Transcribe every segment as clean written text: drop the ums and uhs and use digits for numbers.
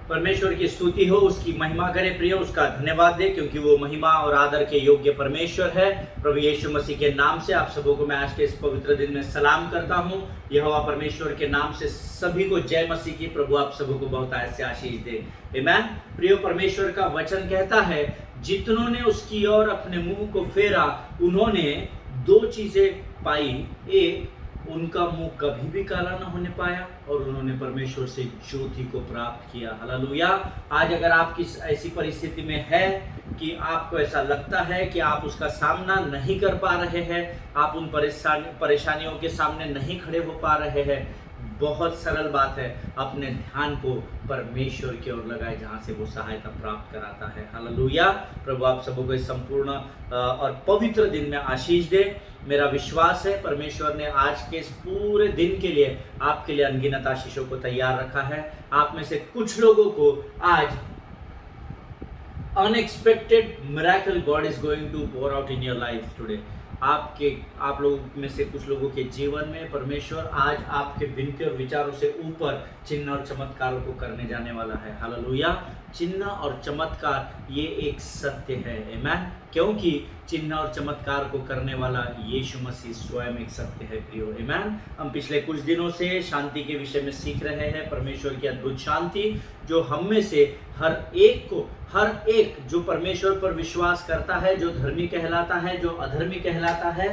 परमेश्वर की स्तुति हो, उसकी महिमा करे प्रिय, उसका धन्यवाद दे, क्योंकि वो महिमा और आदर के योग्य परमेश्वर है। प्रभु यीशु मसीह के नाम से आप सबों को मैं आज के इस पवित्र दिन में सलाम करता हूँ। यहोवा परमेश्वर के नाम से सभी को जय मसीह की। प्रभु आप सबों को बहुत ऐसे आशीष दे। आमीन। प्रिय, परमेश्वर का वचन कहता है, जितनों ने उसकी ओर अपने मुंह को फेरा उन्होंने दो चीजें पाई। एक, उनका मुंह कभी भी काला न होने पाया, और उन्होंने परमेश्वर से ज्योति को प्राप्त किया। हालेलुया। आज अगर आपकी ऐसी परिस्थिति में है कि आपको ऐसा लगता है कि आप उसका सामना नहीं कर पा रहे हैं, आप उन परेशानियों के सामने नहीं खड़े हो पा रहे हैं, बहुत सरल बात है, अपने ध्यान को परमेश्वर की ओर लगाए, जहां से वो सहायता प्राप्त कराता है। हालेलुया। प्रभु आप सबों को इस संपूर्ण और पवित्र दिन में आशीष दे। मेरा विश्वास है परमेश्वर ने आज के इस पूरे दिन के लिए आपके लिए अनगिनत आशीषों को तैयार रखा है। आप में से कुछ लोगों को आज unexpected miracle God is going to pour out in your life today. आप लोगों में से कुछ लोगों के जीवन में परमेश्वर आज आपके विनती और विचारों से ऊपर चिन्ह और चमत्कारों को करने जाने वाला है। हालेलुया। चिन्ह और चमत्कार ये एक सत्य है। आमीन। क्योंकि चिन्ह और चमत्कार को करने वाला यीशु मसीह स्वयं एक सत्य है प्रियो। आमीन। हम पिछले कुछ दिनों से शांति के विषय में सीख रहे हैं। परमेश्वर की अद्भुत शांति जो हम में से हर एक जो परमेश्वर पर विश्वास करता है, जो धर्मी कहलाता है, जो अधर्मी कहलाता है,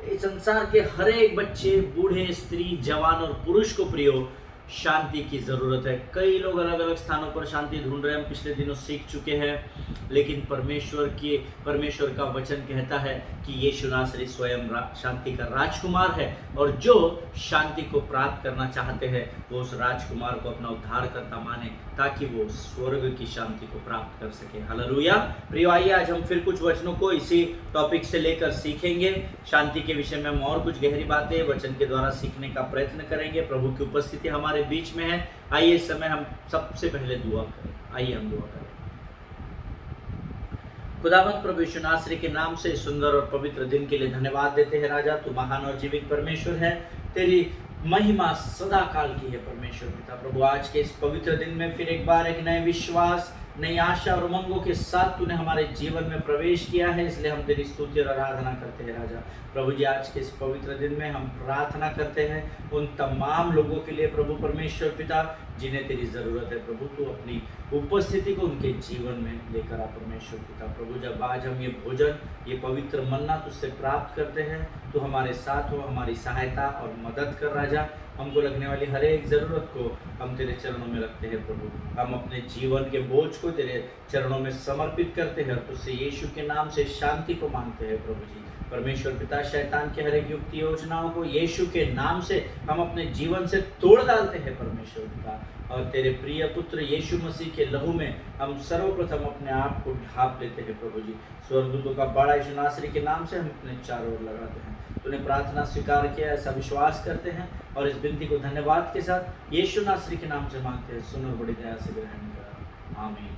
इस संसार के हर एक बच्चे, बूढ़े, स्त्री, जवान और पुरुष को प्रियो शांति की जरूरत है। कई लोग अलग अलग स्थानों पर शांति ढूंढ रहे हैं, हम पिछले दिनों सीख चुके हैं, लेकिन परमेश्वर का वचन कहता है कि यीशु नासरी स्वयं शांति का राजकुमार है, और जो शांति को प्राप्त करना चाहते हैं वो उस राजकुमार को अपना उद्धारकर्ता माने, ताकि वो स्वर्ग की शांति को प्राप्त कर सके। हालेलुया। प्रियो, आइए आज हम फिर कुछ वचनों को इसी टॉपिक से लेकर सीखेंगे। शांति के विषय में हम और कुछ गहरी बातें वचन के द्वारा सीखने का प्रयत्न करेंगे। प्रभु की उपस्थिति हमारे बीच में है। आइए इस समय हम सबसे पहले दुआ करें। आइए हम दुआ करें। खुदावंद प्रभु यीशु नासरी के नाम से सुंदर और पवित्र दिन के लिए धन्यवाद देते हैं। राजा, तू महान और जीवित परमेश्वर है, तेरी महिमा सदा काल की है परमेश्वर पिता। प्रभु, आज के इस पवित्र दिन में फिर एक बार एक नए विश्वास, नई आशा और उमंगों के साथ तूने हमारे जीवन में प्रवेश किया है, इसलिए हम तेरी स्तुति और आराधना करते हैं। राजा प्रभु जी, आज के इस पवित्र दिन में हम प्रार्थना करते हैं उन तमाम लोगों के लिए प्रभु परमेश्वर पिता जिन्हें तेरी ज़रूरत है। प्रभु, तू अपनी उपस्थिति को उनके जीवन में लेकर आ परमेश्वर पिता। प्रभु, जब आज हम ये भोजन, ये पवित्र मन्ना तुझसे प्राप्त करते हैं, तो हमारे साथ हो, हमारी सहायता और मदद कर राजा। हमको लगने वाली हर एक ज़रूरत को हम तेरे चरणों में रखते हैं प्रभु। हम अपने जीवन के बोझ को तेरे चरणों में समर्पित करते हैं और तुझसे यीशु के नाम से शांति को मांगते हैं प्रभु जी। परमेश्वर पिता, शैतान के हर एक युक्ति योजनाओं को यीशु के नाम से हम अपने जीवन से तोड़ डालते हैं परमेश्वर पिता, और तेरे प्रिय पुत्र यीशु मसीह के लहू में हम सर्वप्रथम अपने आप को ढाप लेते हैं प्रभु जी। स्वर्गदूतों का बड़ा यीशु नासरी के नाम से हम अपने चारों ओर लगाते हैं। तूने प्रार्थना स्वीकार किया, ऐसा विश्वास करते हैं, और इस विनती को धन्यवाद के साथ यीशु नासरी के नाम से मांगते हैं। सुन और बड़ी दया से ग्रहण कर, आमीन।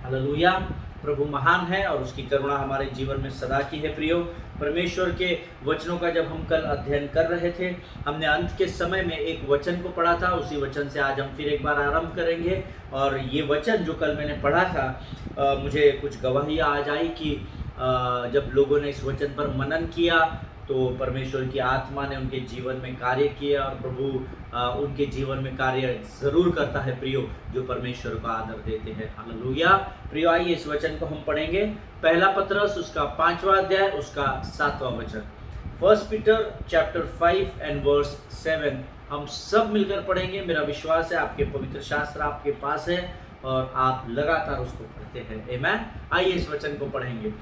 हालेलुया। प्रभु महान है और उसकी करुणा हमारे जीवन में सदा की है। प्रियो, परमेश्वर के वचनों का जब हम कल अध्ययन कर रहे थे, हमने अंत के समय में एक वचन को पढ़ा था। उसी वचन से आज हम फिर एक बार आरंभ करेंगे। और ये वचन जो कल मैंने पढ़ा था, मुझे कुछ गवाहियाँ आज आई कि जब लोगों ने इस वचन पर मनन किया तो परमेश्वर की आत्मा ने उनके जीवन में कार्य किया, और प्रभु उनके जीवन में कार्य जरूर करता है प्रियो, जो परमेश्वर को आदर देते हैं। हालेलुया। प्रियो, आइए इस वचन को हम पढ़ेंगे। पहला पत्रस उसका 5वां अध्याय उसका 7वां वचन, 1 पीटर चैप्टर 5 एंड वर्स 7 हम सब मिलकर पढ़ेंगे। मेरा विश्वास है आपके पवित्र शास्त्र आपके पास है और आप लगातार उसको पढ़ते हैं। आमीन। आइए इस वचन को पढ़ेंगे।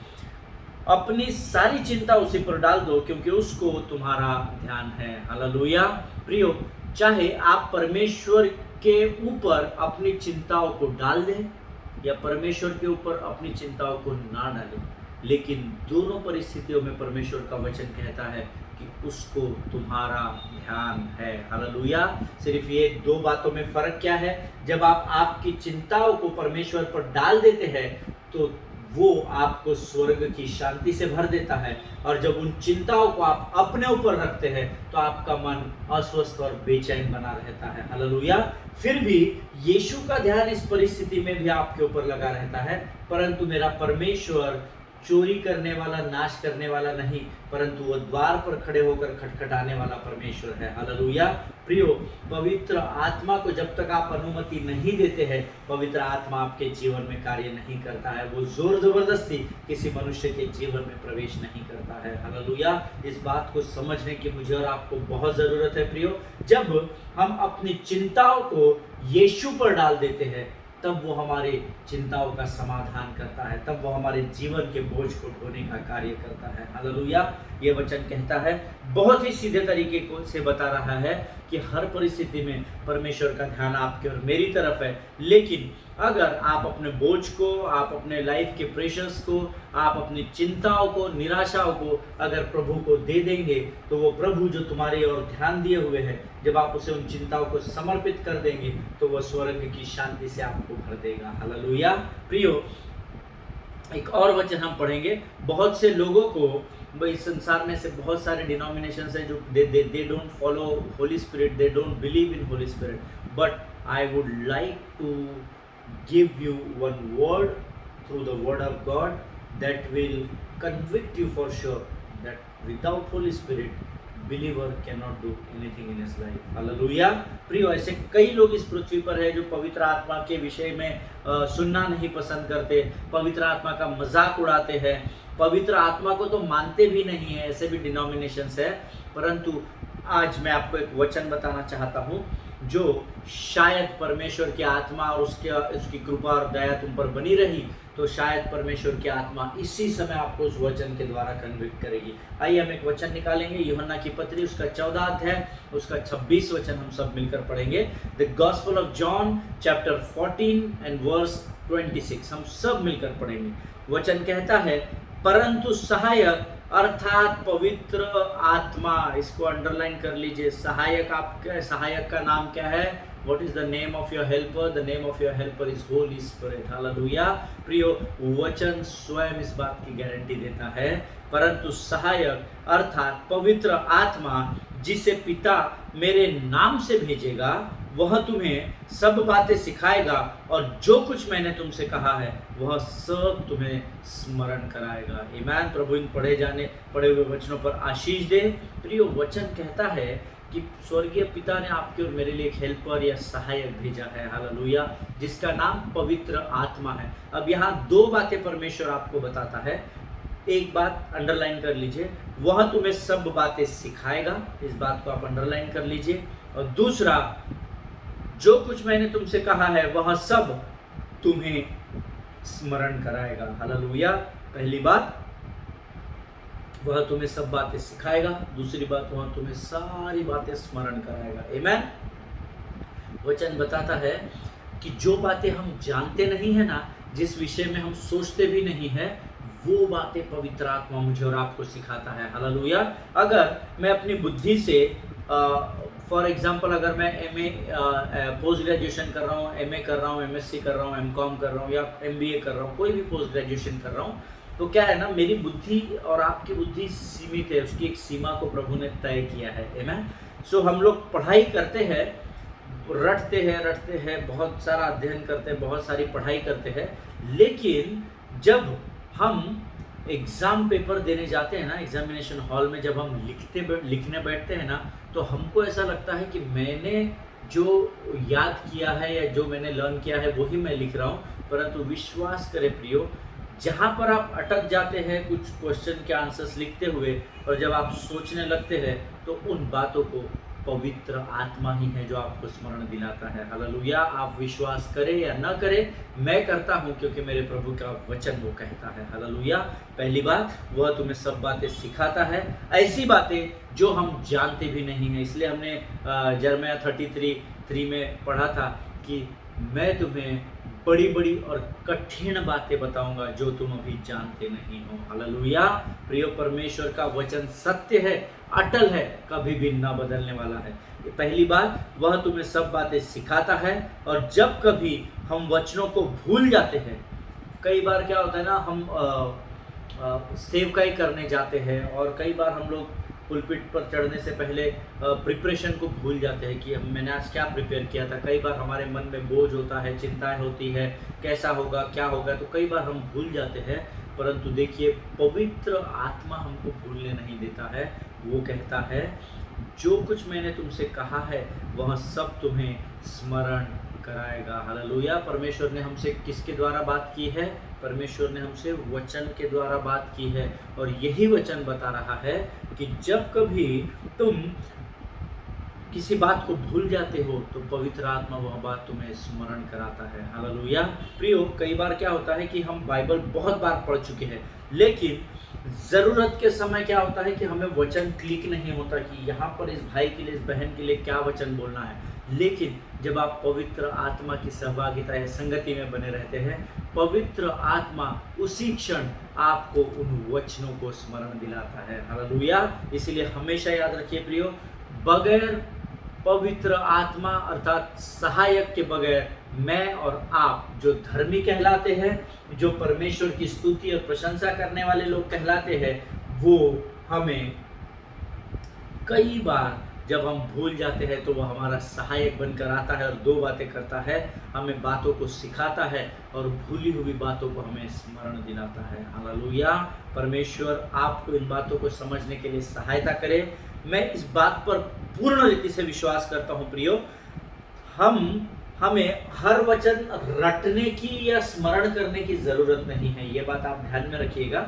अपनी सारी चिंता उसी पर डाल दो, क्योंकि उसको तुम्हारा ध्यान है। हालेलुया। प्रियो, चाहे आप परमेश्वर के ऊपर अपनी चिंताओं को डाल दें या परमेश्वर के ऊपर अपनी चिंताओं को ना डालें, लेकिन दोनों परिस्थितियों में परमेश्वर का वचन कहता है कि उसको तुम्हारा ध्यान है। हालेलुया। सिर्फ ये दो बातों में फर्क क्या है? जब आप आपकी चिंताओं को परमेश्वर पर डाल देते हैं तो वो आपको स्वर्ग की शांति से भर देता है। और जब उन चिंताओं को आप अपने ऊपर रखते हैं तो आपका मन अस्वस्थ और बेचैन बना रहता है। हालेलुया। फिर भी यीशु का ध्यान इस परिस्थिति में भी आपके ऊपर लगा रहता है, परंतु मेरा परमेश्वर चोरी करने वाला, नाश करने वाला नहीं, परंतु वो द्वार पर खड़े होकर खटखटाने वाला परमेश्वर है। हालेलुया। प्रियो, पवित्र आत्मा को जब तक आप अनुमति नहीं देते हैं, पवित्र आत्मा आपके जीवन में कार्य नहीं करता है। वो जोर जबरदस्ती किसी मनुष्य के जीवन में प्रवेश नहीं करता है। हालेलुया। इस बात को समझने की मुझे और आपको बहुत जरूरत है प्रियो। जब हम अपनी चिंताओं को यीशु पर डाल देते हैं, तब वो हमारे चिंताओं का समाधान करता है, तब वो हमारे जीवन के बोझ को ढोने का कार्य करता है। हालेलुया। ये वचन कहता है, बहुत ही सीधे तरीके से बता रहा है कि हर परिस्थिति में परमेश्वर का ध्यान आपके और मेरी तरफ है। लेकिन अगर आप अपने बोझ को, आप अपने लाइफ के प्रेशर्स को, आप अपनी चिंताओं को, निराशाओं को अगर प्रभु को दे देंगे, तो वो प्रभु जो तुम्हारे ओर ध्यान दिए हुए है, जब आप उसे उन चिंताओं को समर्पित कर देंगे, तो वह स्वर्ग की शांति से आपको भर देगा। हालेलुया। प्रियो, एक और वचन हम पढ़ेंगे। बहुत से लोगों को, इस संसार में से बहुत सारे डिनोमिनेशंस है जो they don't follow Holy Spirit, they don't believe in Holy Spirit, but I would like to give you one word through the word of God that will convict you for sure that without Holy Spirit believer cannot do anything in his life. Hallelujah. प्रियो, ऐसे कई लोग इस पृथ्वी पर है जो पवित्र आत्मा के विषय में सुनना नहीं पसंद करते, पवित्र आत्मा का मजाक उड़ाते हैं, पवित्र आत्मा को तो मानते भी नहीं है। ऐसे भी डिनोमिनेशंस है। परंतु आज मैं आपको एक वचन बताना चाहता हूँ जो शायद परमेश्वर की आत्मा और उसकी कृपा और दया तुम पर बनी रही, तो शायद परमेश्वर की आत्मा इसी समय आपको उस वचन के द्वारा कन्विक्ट करेगी। आइए हम एक वचन निकालेंगे, यूहन्ना की पत्री उसका 14 अध्याय उसका 26 वचन हम सब मिलकर पढ़ेंगे। The Gospel of John chapter 14 and verse 26 हम सब मिलकर पढ़ेंगे। वचन कहता है, परंतु सहायक अर्थात पवित्र आत्मा, इसको अंडरलाइन कर लीजिए। सहायक आपका, सहायक का नाम क्या है? What is the name of your helper? The name of your helper is Holy Spirit. Hallelujah. प्रियो, वचन स्वयं इस बात की गारंटी देता है, परंतु सहायक अर्थात पवित्र आत्मा जिसे पिता मेरे नाम से भेजेगा, वह तुम्हें सब बातें सिखाएगा और जो कुछ मैंने तुमसे कहा है वह सब तुम्हें स्मरण कराएगा। आमीन। प्रभु इन पढ़े हुए वचनों पर आशीष दे। प्रियो, वचन कहता है कि स्वर्गीय पिता ने आपके और मेरे लिए एक हेल्पर या सहायक भेजा है। हालेलुया। जिसका नाम पवित्र आत्मा है। अब यहाँ दो बातें परमेश्वर आपको बताता है। एक बात अंडरलाइन कर लीजिए, वह तुम्हें सब बातें सिखाएगा, इस बात को आप अंडरलाइन कर लीजिए। और दूसरा, जो कुछ मैंने तुमसे कहा है वह सब तुम्हें स्मरण कराएगा। हालेलुया। पहली बात, वह तुम्हें सब बातें सिखाएगा। दूसरी बात, वह तुम्हें सारी बातें स्मरण कराएगा। आमीन। वचन बताता है कि जो बातें हम जानते नहीं है ना, जिस विषय में हम सोचते भी नहीं है, वो बातें पवित्र आत्मा मुझे और आपको सिखाता है। हालेलुया। अगर मैं अपनी बुद्धि से फॉर एग्जाम्पल, अगर मैं एमए पोस्ट ग्रेजुएशन कर रहा हूँ, एमए कर रहा हूँ, एमएससी कर रहा हूँ, एमकॉम कर रहा हूँ या एमबीए कर रहा हूँ, कोई भी पोस्ट ग्रेजुएशन कर रहा हूँ, तो क्या है ना, मेरी बुद्धि और आपकी बुद्धि सीमित है, उसकी एक सीमा को प्रभु ने तय किया है। आमीन। सो हम लोग पढ़ाई करते हैं, रटते हैं, बहुत सारा अध्ययन करते हैं, बहुत सारी पढ़ाई करते हैं, लेकिन जब हम एग्ज़ाम पेपर देने जाते हैं ना, एग्जामिनेशन हॉल में जब हम लिखने बैठते हैं ना, तो हमको ऐसा लगता है कि मैंने जो याद किया है या जो मैंने लर्न किया है वही मैं लिख रहा हूँ। परंतु विश्वास करें प्रियो, जहाँ पर आप अटक जाते हैं कुछ क्वेश्चन के आंसर्स लिखते हुए, और जब आप सोचने लगते हैं, तो उन बातों को पवित्र आत्मा ही है जो आपको स्मरण दिलाता है। हालेलुया। आप विश्वास करें या न करें, मैं करता हूँ क्योंकि मेरे प्रभु का वचन वो कहता है। हालेलुया। पहली बात, वह तुम्हें सब बातें सिखाता है, ऐसी बातें जो हम जानते भी नहीं हैं। इसलिए हमने यिर्मयाह 33:3 में पढ़ा था कि मैं तुम्हें बड़ी बड़ी और कठिन बातें बताऊंगा जो तुम अभी जानते नहीं हो। हालेलुया। प्रिय, परमेश्वर का वचन सत्य है, अटल है, कभी भी ना बदलने वाला है। पहली बात, वह तुम्हें सब बातें सिखाता है, और जब कभी हम वचनों को भूल जाते हैं, कई बार क्या होता है ना, हम सेवकाई करने जाते हैं और कई बार हम लोग पुलपिट पर चढ़ने से पहले प्रिपरेशन को भूल जाते हैं कि मैंने आज क्या प्रिपेयर किया था। कई बार हमारे मन में बोझ होता है, चिंताएं होती है, कैसा होगा क्या होगा, तो कई बार हम भूल जाते हैं। परंतु देखिए, पवित्र आत्मा हमको भूलने नहीं देता है। वो कहता है जो कुछ मैंने तुमसे कहा है वह सब तुम्हें स्मरण कराएगा। हालेलुया। परमेश्वर ने हमसे किसके द्वारा बात की है? परमेश्वर ने हमसे वचन के द्वारा बात की है, और यही वचन बता रहा है कि जब कभी तुम किसी बात को भूल जाते हो तो पवित्र आत्मा वह बात तुम्हें स्मरण कराता है। हालेलुया। प्रियो, कई बार क्या होता है कि हम बाइबल बहुत बार पढ़ चुके हैं, लेकिन ज़रूरत के समय क्या होता है कि हमें वचन क्लिक नहीं होता कि यहाँ पर इस भाई के लिए, इस बहन के लिए क्या वचन बोलना है। लेकिन जब आप पवित्र आत्मा की सहभागिता या संगति में बने रहते हैं, पवित्र आत्मा उसी क्षण आपको उन वचनों को स्मरण दिलाता है। हालेलुया। इसलिए हमेशा याद रखिए प्रियो, बगैर पवित्र आत्मा अर्थात सहायक के बगैर मैं और आप जो धर्मी कहलाते हैं, जो परमेश्वर की स्तुति और प्रशंसा करने वाले लोग कहलाते हैं, वो हमें कई बार जब हम भूल जाते हैं तो वह हमारा सहायक बनकर आता है और दो बातें करता है, हमें बातों को सिखाता है और भूली हुई बातों को हमें स्मरण दिलाता है। हालेलुया। परमेश्वर आपको इन बातों को समझने के लिए सहायता करे। मैं इस बात पर पूर्ण रीति से विश्वास करता हूँ प्रियो, हमें हर वचन रटने की या स्मरण करने की जरूरत नहीं है। ये बात आप ध्यान में रखिएगा।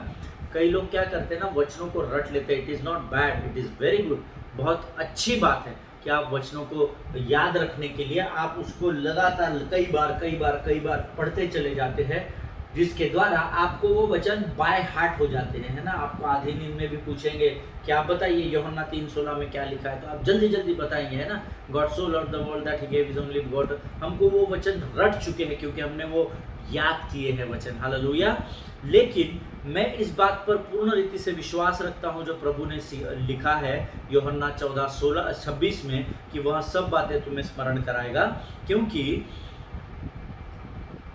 कई लोग क्या करते हैं ना, वचनों को रट लेते हैं। It is not bad, it is very good. बहुत अच्छी बात है कि आप वचनों को याद रखने के लिए आप उसको लगातार कई बार पढ़ते चले जाते हैं, जिसके द्वारा आपको वो वचन बाय हार्ट हो जाते हैं, है ना। आपको आधी नींद में भी पूछेंगे कि आप बताइए यूहन्ना 3:16 में क्या लिखा है, तो आप जल्दी जल्दी बताएंगे, है ना। God so loved the world that he gave his only God. हमको वो वचन रट चुके हैं क्योंकि हमने वो याद किए हैं वचन। हालेलुया। लेकिन मैं इस बात पर पूर्ण रीति से विश्वास रखता हूं जो प्रभु ने लिखा है यूहन्ना 14:26 में कि वह सब बातें तुम्हें स्मरण कराएगा, क्योंकि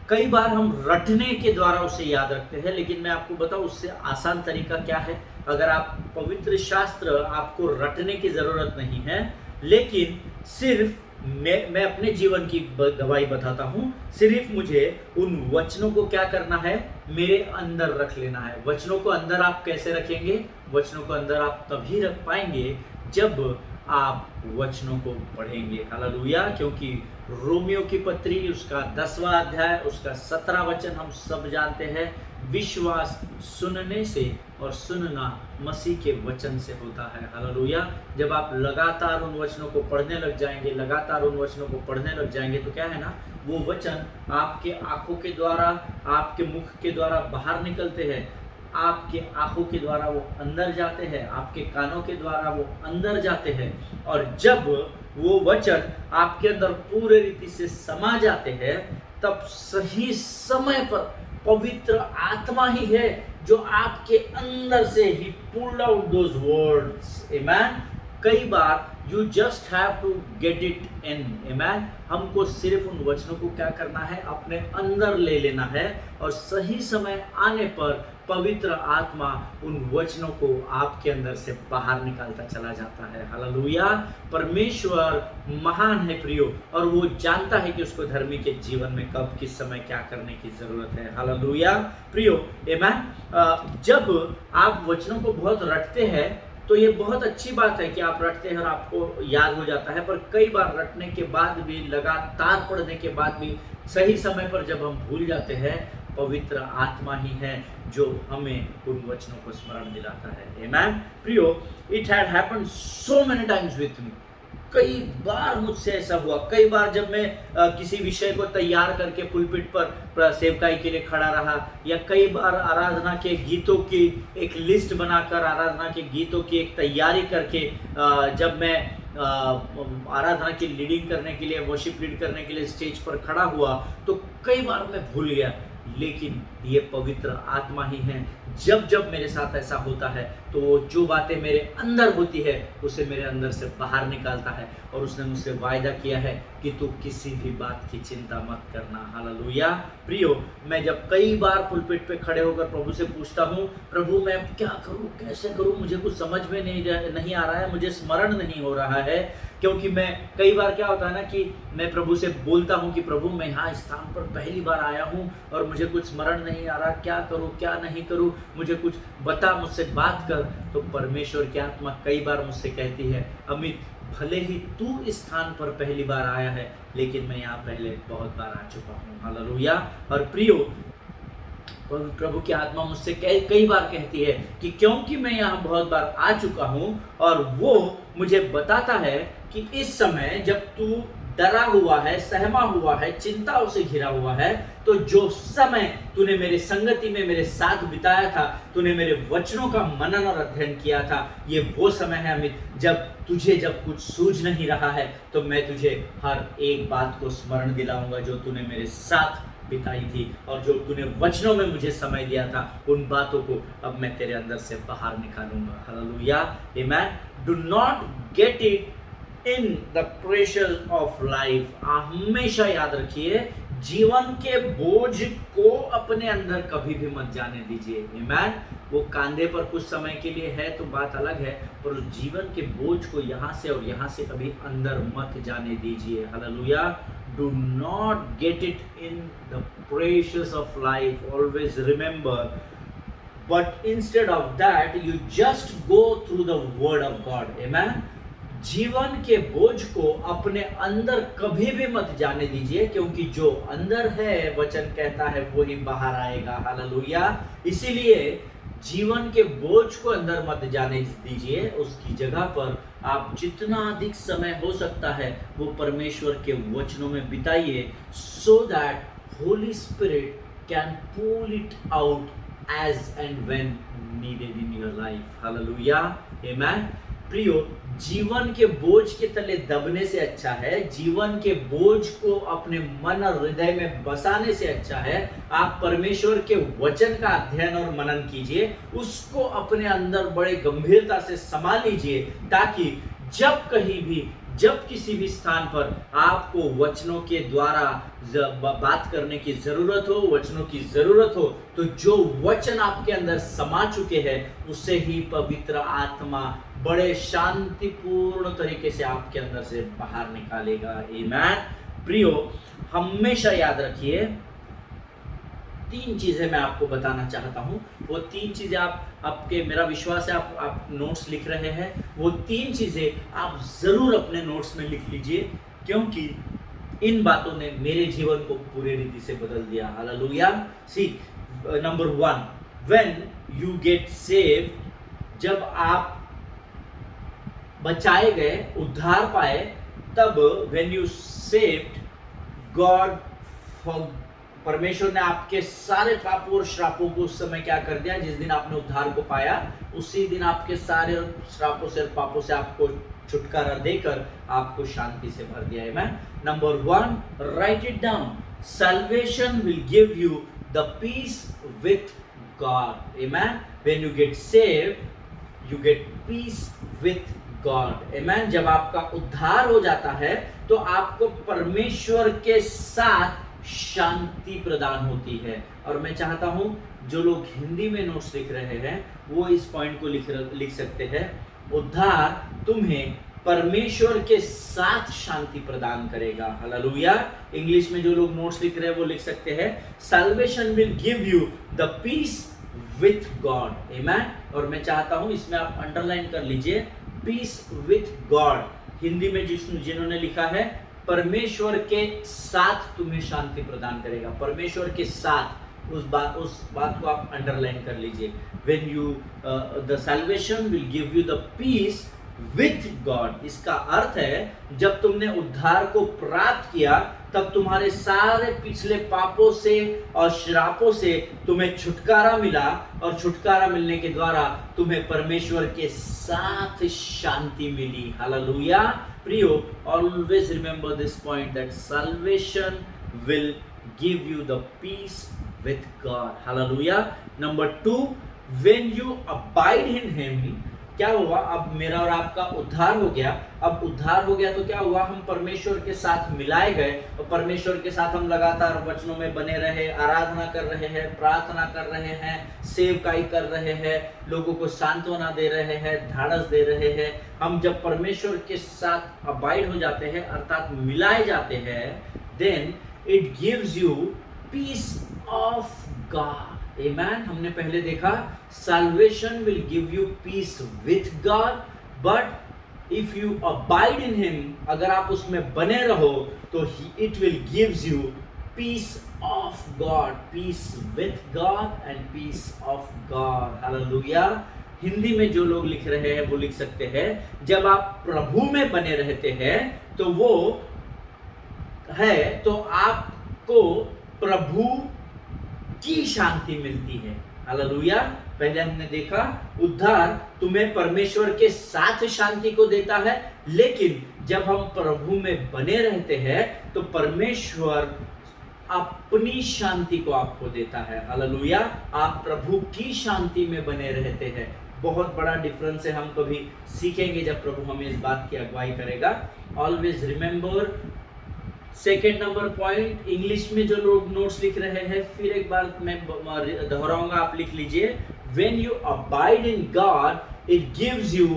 कई बार हम रटने के द्वारा उसे याद रखते हैं। लेकिन मैं आपको बताऊं उससे आसान तरीका क्या है। अगर आप पवित्र शास्त्र, आपको रटने की जरूरत नहीं है, लेकिन सिर्फ मैं अपने जीवन की गवाही बताता हूं, सिर्फ मुझे उन वचनों को क्या करना है, मेरे अंदर रख लेना है। वचनों को अंदर आप कैसे रखेंगे? वचनों को अंदर आप तभी रख पाएंगे जब आप वचनों को पढ़ेंगे। हालेलुया। क्योंकि रोमियो की पत्री उसका 10वां अध्याय उसका 17 वचन हम सब जानते हैं, विश्वास सुनने से और सुनना मसीह के वचन से होता है। हालेलुया। जब आप लगातार उन वचनों को पढ़ने लग जाएंगे, लगातार उन वचनों को पढ़ने लग जाएंगे, तो क्या है ना, वो वचन आपके आंखों के द्वारा, आपके मुख के द्वारा बाहर निकलते हैं, आपके आंखों के द्वारा वो अंदर जाते हैं, आपके कानों के द्वारा वो अंदर जाते हैं, और जब वो वचन आपके अंदर पूरे रीति से समा जाते हैं, तब सही समय पर पवित्र आत्मा ही है जो आपके अंदर से ही pulled out those words. Amen. कई बार you just have to get it in. Amen. हमको सिर्फ उन वचनों को क्या करना है, अपने अंदर ले लेना है, और सही समय आने पर पवित्र आत्मा उन वचनों को आपके अंदर से बाहर निकालता चला जाता है। हालेलुया। परमेश्वर महान है प्रियो, और वो जानता है कि उसको धर्मी के जीवन में कब किस समय क्या करने की जरूरत है। हालेलुया प्रियो। आमेन। जब आप वचनों को बहुत रटते हैं तो ये बहुत अच्छी बात है कि आप रटते हैं और आपको याद हो जाता है, पर कई बार रटने के बाद भी, लगातार पढ़ने के बाद भी, सही समय पर जब हम भूल जाते हैं, पवित्र आत्मा ही है जो हमें उन वचनों को स्मरण दिलाता है। आमेन प्रियो। It had happened so many times with me. कई बार मुझसे ऐसा हुआ। कई बार जब मैं किसी विषय को तैयार करके पुलपिट पर सेवकाई के लिए खड़ा रहा, या कई बार आराधना के गीतों की एक लिस्ट बनाकर, आराधना के गीतों की एक तैयारी करके जब मैं आराधना की लीडिंग करने के लिए, वर्शिप लीड करने के लिए स्टेज पर खड़ा हुआ, तो कई बार मैं भूल गया। लेकिन ये पवित्र आत्मा ही है, जब मेरे साथ ऐसा होता है तो वो जो बातें मेरे अंदर होती है उसे मेरे अंदर से बाहर निकालता है, और उसने मुझसे वायदा किया है कि तू किसी भी बात की चिंता मत करना। हालेलुया। प्रियो, मैं जब कई बार पुलपिट पे खड़े होकर प्रभु से पूछता हूँ, प्रभु मैं क्या करूँ, कैसे करूँ, मुझे कुछ समझ में नहीं आ रहा है, मुझे स्मरण नहीं हो रहा है, क्योंकि मैं कई बार क्या होता है ना कि मैं प्रभु से बोलता हूँ कि प्रभु मैं यहाँ स्थान पर पहली बार आया हूँ और मुझे कुछ स्मरण नहीं आ रहा, क्या करूँ क्या नहीं करूँ, मुझे कुछ बता, मुझसे बात कर। तो परमेश्वर की आत्मा कई बार मुझसे कहती है, अमित भले ही तू इस स्थान पर पहली बार आया है, लेकिन मैं यहाँ पहले बहुत बार आ चुका हूँ। हालेलुया। और प्रियो, प्रभु की आत्मा मुझसे कई बार कहती है कि क्योंकि मैं यहाँ बहुत बार आ चुका हूँ, और वो मुझे बताता है कि इस समय जब तू डरा हुआ है, सहमा हुआ है, चिंताओं से घिरा हुआ है, तो जो समय तूने मेरे संगति में मेरे साथ बिताया था, तूने मेरे वचनों का मनन और अध्ययन किया था, ये वो समय है अमित, जब कुछ सूझ नहीं रहा है तो मैं तुझे हर एक बात को स्मरण दिलाऊंगा जो तूने मेरे साथ बिताई थी, और जो तूने वचनों में मुझे समय दिया था, उन बातों को अब मैं तेरे अंदर से बाहर निकालूंगा। Hallelujah. Amen. Do not gate it in the pressure of life. हमेशा याद रखिए, जीवन के बोझ को अपने अंदर कभी भी मत जाने दीजिए। आमेन। वो कांधे पर कुछ समय के लिए है तो बात अलग है, पर उस जीवन के बोझ को यहाँ से और यहाँ से कभी अंदर मत जाने दीजिए। Hallelujah. Do not get it in the pressures of life. Always remember. But instead of that, you just go through the word of God. Amen. जीवन के बोझ को अपने अंदर कभी भी मत जाने दीजिए, क्योंकि जो अंदर है वचन कहता है वो ही बाहर आएगा। हालेलुया। इसीलिए जीवन के बोझ को अंदर मत जाने दीजिए, उसकी जगह पर आप जितना अधिक समय हो सकता है वो परमेश्वर के वचनों में बिताइए, so that holy spirit can pull it out as and when needed in your life. Hallelujah. Amen. प्रियो, जीवन के बोझ के तले दबने से अच्छा है, जीवन के बोझ को अपने मन और हृदय में बसाने से अच्छा है, आप परमेश्वर के वचन का अध्ययन और मनन कीजिए, उसको अपने अंदर बड़े गंभीरता से संभाल लीजिए, ताकि जब किसी भी स्थान पर आपको वचनों के द्वारा बात करने की जरूरत हो, वचनों की जरूरत हो, तो जो वचन आपके अंदर समा चुके हैं उसे ही पवित्र आत्मा बड़े शांतिपूर्ण तरीके से आपके अंदर से बाहर निकालेगा। आमेन। प्रियो, हमेशा याद रखिए, 3 चीजें मैं आपको बताना चाहता हूं। वो 3 चीजें आपके, मेरा विश्वास है आप नोट्स लिख रहे हैं, वो 3 चीजें आप जरूर अपने नोट्स में लिख लीजिए, क्योंकि इन बातों ने मेरे जीवन को पूरी रीति से बदल दिया। Hallelujah. See, number 1, when you get save, जब आप बचाए गए, उद्धार पाए, तब व्हेन यू सेव्ड, गॉड, परमेश्वर ने आपके सारे पापों और श्रापों को उस समय क्या कर दिया, जिस दिन आपने उद्धार को पाया उसी दिन आपके सारे श्रापों से, पापों से आपको छुटकारा देकर आपको शांति से भर दिया है। मैं number 1, right it down, salvation will give you the peace with God. Amen. When you get saved, you get peace with God. Amen. जब आपका उद्धार हो जाता है तो आपको परमेश्वर के साथ शांति प्रदान होती है। और मैं चाहता हूं जो लोग हिंदी में नोट्स लिख रहे हैं वो इस पॉइंट को लिख सकते हैं, उद्धार तुम्हें परमेश्वर के साथ शांति प्रदान करेगा। हालेलुया। इंग्लिश में जो लोग नोट्स लिख रहे हैं वो लिख सकते हैं, salvation will give you the peace with God. Amen. और मैं चाहता हूं इसमें आप अंडरलाइन कर लीजिए, peace with God। हिंदी में जिन्होंने लिखा है, परमेश्वर के साथ तुम्हें शांति प्रदान करेगा। परमेश्वर के साथ, उस बात को आप अंडरलाइन कर लीजिए। When you the salvation will give you the peace with God। इसका अर्थ है जब तुमने उद्धार को प्राप्त किया तब तुम्हारे सारे पिछले पापों से और श्रापों से तुम्हें छुटकारा मिला, और छुटकारा मिलने के द्वारा तुम्हें परमेश्वर के साथ शांति मिली। हालेलुया। प्रियो, always remember this point that salvation will give you the peace with God. Hallelujah. Number 2, when you abide in Him, क्या हुआ, अब मेरा और आपका उद्धार हो गया। अब उद्धार हो गया तो क्या हुआ, हम परमेश्वर के साथ मिलाए गए और परमेश्वर के साथ हम लगातार वचनों में बने रहे, आराधना कर रहे हैं, प्रार्थना कर रहे हैं, सेवकाई कर रहे हैं, लोगों को सांत्वना दे रहे हैं, ढाढ़स दे रहे हैं। हम जब परमेश्वर के साथ अबाइड हो जाते हैं अर्थात मिलाए जाते हैं, then it gives you peace of God. Amen. हमने पहले देखा salvation will give you peace with God, but if you abide in Him, अगर आप उसमें बने रहो तो it will gives you peace of God, peace with God and peace of God. Hallelujah. Hindi में जो लोग लिख रहे हैं वो लिख सकते हैं, जब आप प्रभु में बने रहते हैं तो वो है तो आपको प्रभु की शांति मिलती है। हालेलुया। पहले हमने देखा उद्धार तुम्हें परमेश्वर के साथ शांति को देता है, लेकिन जब हम प्रभु में बने रहते हैं तो परमेश्वर अपनी शांति को आपको देता है। हालेलुया। आप प्रभु की शांति में बने रहते हैं। बहुत बड़ा डिफरेंस है, हम कभी सीखेंगे जब प्रभु हमें इस बात की अगुवाई करेगा। Always remember. Second number point, English में जो लोग नोट्स लिख रहे हैं फिर एक बार मैं दोहराऊंगा, आप लिख लीजिए। When you abide in God, it gives you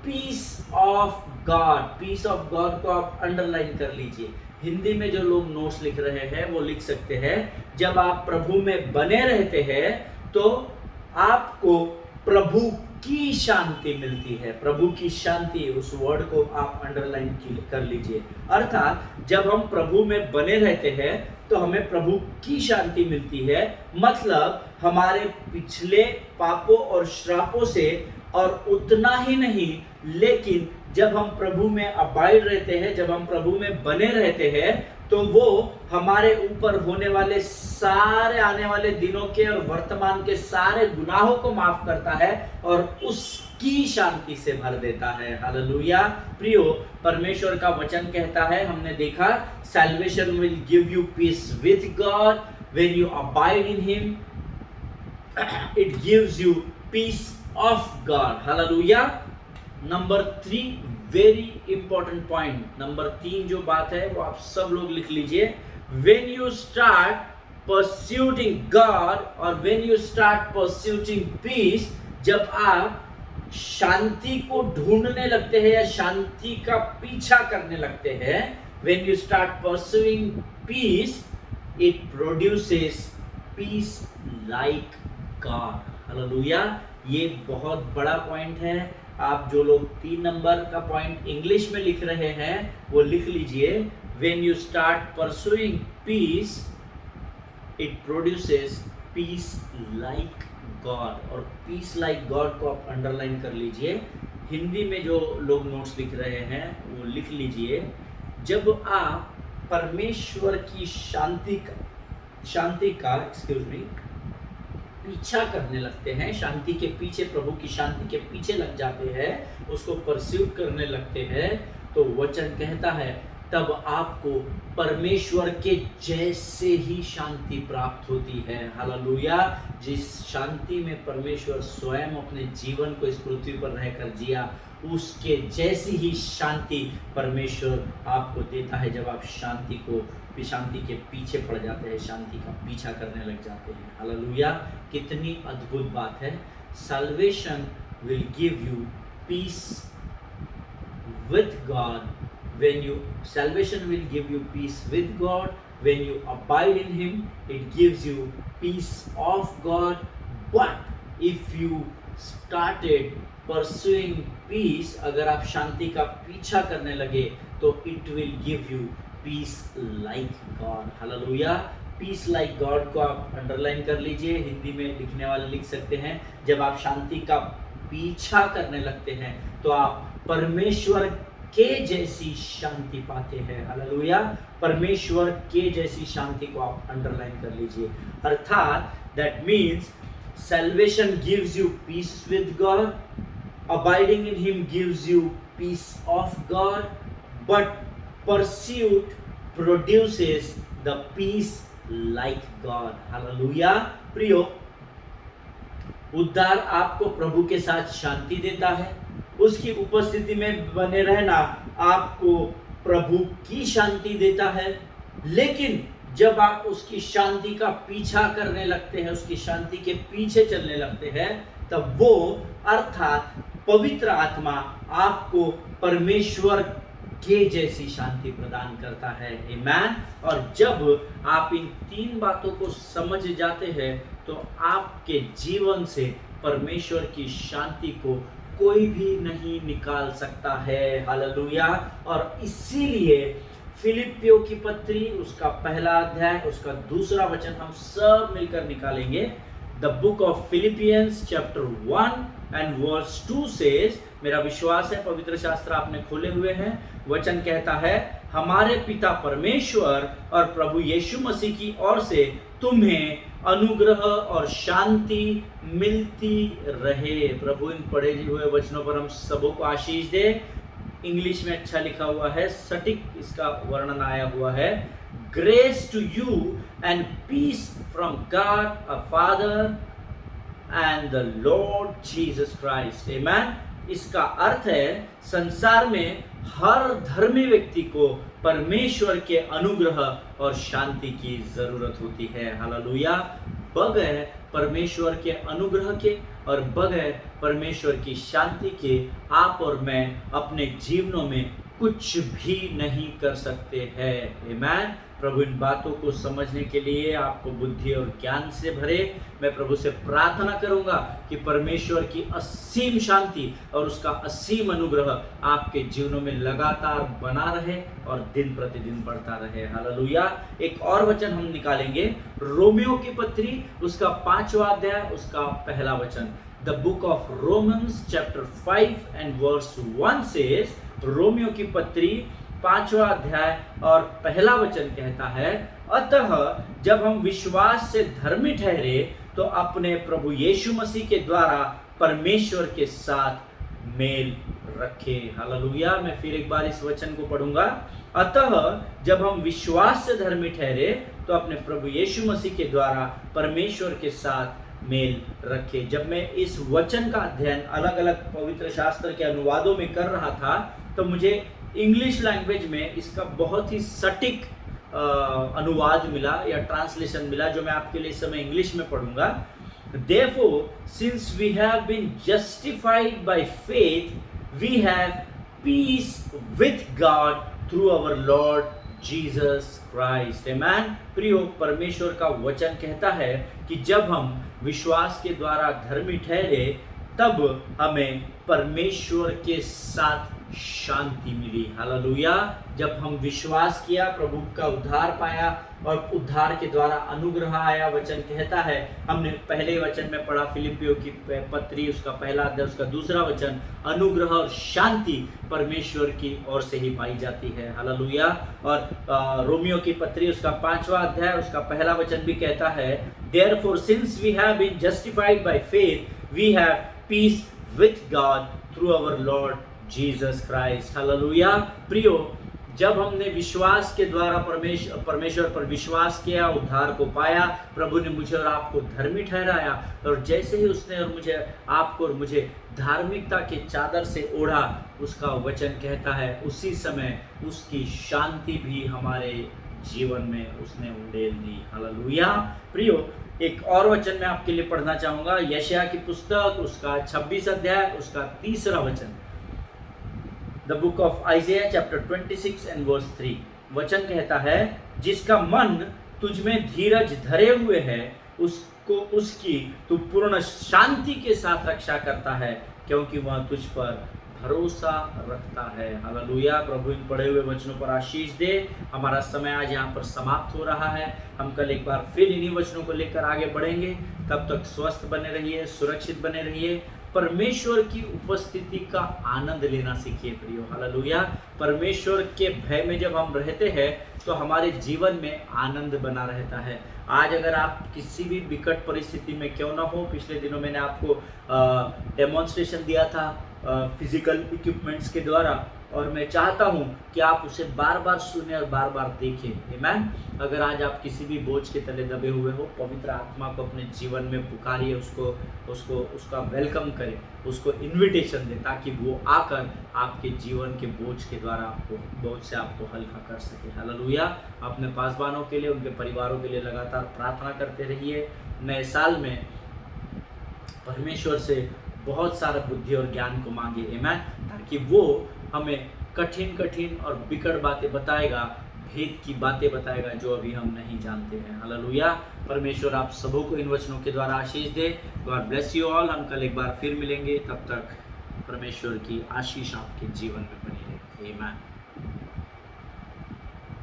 peace of God. Peace of God को आप अंडरलाइन कर लीजिए। हिंदी में जो लोग नोट्स लिख रहे हैं वो लिख सकते हैं, जब आप प्रभु में बने रहते हैं तो आपको प्रभु की शांति मिलती है। प्रभु की शांति, उस वर्ड को आप अंडरलाइन कर लीजिए। अर्थात जब हम प्रभु में बने रहते हैं तो हमें प्रभु की शांति मिलती है, मतलब हमारे पिछले पापों और श्रापों से, और उतना ही नहीं, लेकिन जब हम प्रभु में अबाइड रहते हैं, जब हम प्रभु में बने रहते हैं तो वो हमारे ऊपर होने वाले सारे आने वाले दिनों के और वर्तमान के सारे गुनाहों को माफ करता है और उसकी शांति से भर देता है। हालेलुया। प्रियो, परमेश्वर का वचन कहता है, हमने देखा, salvation will give you peace with God when you abide in him, it gives you peace of God. Hallelujah. Number 3, very important point, number 3 जो बात है वो आप सब लोग लिख लीजिए। व्हेन यू स्टार्ट परस्यूटिंग गॉड और व्हेन यू स्टार्ट परस्यूटिंग पीस, जब आप शांति को ढूंढने लगते हैं या शांति का पीछा करने लगते हैं, when you start pursuing peace, it produces peace like God. Hallelujah. ये बहुत बड़ा पॉइंट है। आप जो लोग 3 नंबर का पॉइंट इंग्लिश में लिख रहे हैं वो लिख लीजिए। When you start pursuing peace, it produces peace like God। और peace like God को आप अंडरलाइन कर लीजिए। हिंदी में जो लोग नोट्स लिख रहे हैं वो लिख लीजिए। जब आप परमेश्वर की शांति का पीछा करने लगते हैं, शांति के पीछे, प्रभु की शांति के पीछे लग जाते हैं, उसको परस्यूट करने लगते हैं, तो वचन कहता है तब आपको परमेश्वर के जैसे ही शांति प्राप्त होती है। हालेलुया। जिस शांति में परमेश्वर स्वयं अपने जीवन को इस पृथ्वी पर रहकर जिया, उसके जैसी ही शांति परमेश्वर आपको देता है जब आप शांति के पीछे पड़ जाते हैं, शांति का पीछा करने लग जाते हैं। हालेलुया। कितनी अद्भुत बात है। Salvation will give you peace with God salvation will give you peace with God when you abide in him, it gives you peace of God, but if you started pursuing peace, अगर आप शांति का पीछा करने लगे तो it will give you peace like God। Hallelujah. Peace like God को आप underline कर लीजिए। हिंदी में लिखने वाले लिख सकते हैं, जब आप शांति का पीछा करने लगते हैं तो आप परमेश्वर के जैसी शांति पाते हैं। हालेलुया। परमेश्वर के जैसी शांति को आप अंडरलाइन कर लीजिए। अर्थात that means salvation gives you peace with God, abiding in him gives you peace of God, but pursuit produces the peace like God। Hallelujah. प्रियो, उद्धार आपको प्रभु के साथ शांति देता है, उसकी उपस्थिति में बने रहना आपको प्रभु की शांति देता है। लेकिन जब आप उसकी शांति का पीछा करने लगते हैं, उसकी शांति के पीछे चलने लगते हैं, तब वो अर्थात पवित्र आत्मा आपको परमेश्वर के जैसी शांति प्रदान करता है। आमीन। और जब आप इन तीन बातों को समझ जाते हैं तो आपके जीवन से परमेश्वर की शांति को कोई भी नहीं निकाल सकता है। हालेलुया। और इसीलिए फिलिपियों की पत्री उसका पहला अध्याय उसका दूसरा वचन हम सब मिलकर निकालेंगे। The book of Philippians chapter 1 and verse 2 says, मेरा विश्वास है पवित्र शास्त्र आपने खोले हुए हैं। वचन कहता है, हमारे पिता परमेश्वर और प्रभु यीशु मसीह की ओर से तुम्हें अनुग्रह और शांति मिलती रहे। प्रभु इन पढ़े हुए वचनों पर हम सबों को आशीष दे। इंग्लिश में अच्छा लिखा हुआ है, सटीक इसका वर्णन आया हुआ है। Grace to you and peace from God a father and the Lord Jesus Christ. आमीन। इसका अर्थ है संसार में हर धर्मी व्यक्ति को परमेश्वर के अनुग्रह और शांति की जरूरत होती है। हालेलुया। बगैर परमेश्वर के अनुग्रह के और बगैर परमेश्वर की शांति के आप और मैं अपने जीवनों में कुछ भी नहीं कर सकते हैं। आमीन। प्रभु इन बातों को समझने के लिए आपको बुद्धि और ज्ञान से भरे। मैं प्रभु से प्रार्थना करूंगा कि परमेश्वर की असीम शांति और उसका असीम अनुग्रह आपके जीवनों में लगातार बना रहे और दिन प्रतिदिन बढ़ता रहे। हालेलुया। एक और वचन हम निकालेंगे, रोमियो की पत्री उसका 5वां अध्याय उसका पहला वचन। The book of Romans chapter 5 and verse 1 says, रोमियो की पत्री 5वां अध्याय और पहला वचन कहता है, अतः जब हम विश्वास से धर्मी ठहरे तो अपने प्रभु यीशु मसीह के द्वारा परमेश्वर के साथ मेल रखे। हालेलुया। मैं फिर एक बार इस वचन को पढ़ूंगा। अतः जब हम विश्वास से धर्मी ठहरे तो अपने प्रभु यीशु मसीह के द्वारा परमेश्वर के साथ मेल रखे। जब मैं इस वचन का अध्ययन अलग अलग पवित्र शास्त्र के अनुवादों में कर रहा था तो मुझे इंग्लिश लैंग्वेज में इसका बहुत ही सटीक अनुवाद मिला या ट्रांसलेशन मिला, जो मैं आपके लिए इस समय इंग्लिश में पढ़ूंगा। Therefore, since we have been justified by faith, we have peace with God through our Lord Jesus Christ. Amen. प्रियो, परमेश्वर का वचन कहता है कि जब हम विश्वास के द्वारा धर्मी ठहरे तब हमें परमेश्वर के साथ शांति मिली। हालेलुया। जब हम विश्वास किया, प्रभु का उद्धार पाया और उद्धार के द्वारा अनुग्रह आया। वचन कहता है, हमने पहले वचन में पढ़ा फिलिपियों की पत्री उसका पहला अध्याय उसका दूसरा वचन, अनुग्रह और शांति परमेश्वर की ओर से ही पाई जाती है। हालेलुया। और रोमियो की पत्री उसका 5वां अध्याय उसका पहला वचन भी कहता है, Therefore, since we have been justified by faith, we have peace with God through our Lord Jesus Christ. Hallelujah. प्रियो, जब हमने विश्वास के द्वारा परमेश्वर पर विश्वास किया, उद्धार को पाया, प्रभु ने मुझे और आपको धर्मी ठहराया, और जैसे ही उसने और मुझे आपको और मुझे धार्मिकता के चादर से ओढ़ा, उसका वचन कहता है उसी समय उसकी शांति भी हमारे जीवन में उसने उंडेल दी। हालेलुया। प्रियो, एक और वचन मैं आपके लिए पढ़ना चाहूंगा, यशायाह की पुस्तक उसका 26 अध्याय उसका 3रा वचन। The book of Isaiah chapter 26 and verse 3। वचन कहता है, जिसका मन तुझ में धीरज धरे हुए है उसको उसकी तू पूर्ण शांति के साथ रक्षा करता है, क्योंकि वह तुझ पर भरोसा रखता है। हालेलुया। प्रभु इन पढ़े हुए वचनों पर आशीष दे। हमारा समय आज यहाँ पर समाप्त हो रहा है। हम कल एक बार फिर इन्हीं वचनों को लेकर आगे बढ़ेंगे। तब तक स्वस्थ बने रहिए, सुरक्षित बने रहिए, परमेश्वर की उपस्थिति का आनंद लेना सीखिए प्रियो। हालेलुया। परमेश्वर के भय में जब हम रहते हैं तो हमारे जीवन में आनंद बना रहता है। आज अगर आप किसी भी विकट परिस्थिति में क्यों ना हो, पिछले दिनों मैंने आपको डेमोन्स्ट्रेशन दिया था फिजिकल इक्विपमेंट्स के द्वारा, और मैं चाहता हूँ कि आप उसे बार बार सुने और बार बार देखें। आमीन। अगर आज आप किसी भी बोझ के तले दबे हुए हो, पवित्र आत्मा को अपने जीवन में पुकारिए, उसका वेलकम करें, उसको इनविटेशन दें, ताकि वो आकर आपके जीवन के बोझ के द्वारा बोझ से आपको हल्का कर सके। हालेलुया। अपने पासवानों के लिए, उनके परिवारों के लिए लगातार प्रार्थना करते रहिए। नए साल में परमेश्वर से बहुत सारा बुद्धि और ज्ञान को मांगे। आमीन। ताकि वो हमें कठिन कठिन और बिकट बातें बताएगा, भेद की बातें बताएगा जो अभी हम नहीं जानते हैं। हालेलुया। परमेश्वर आप सबों को इन वचनों के द्वारा आशीष दे। God bless you all. हम कल एक बार फिर मिलेंगे, तब तक परमेश्वर की आशीष आपके जीवन में बनी रहे। आमीन।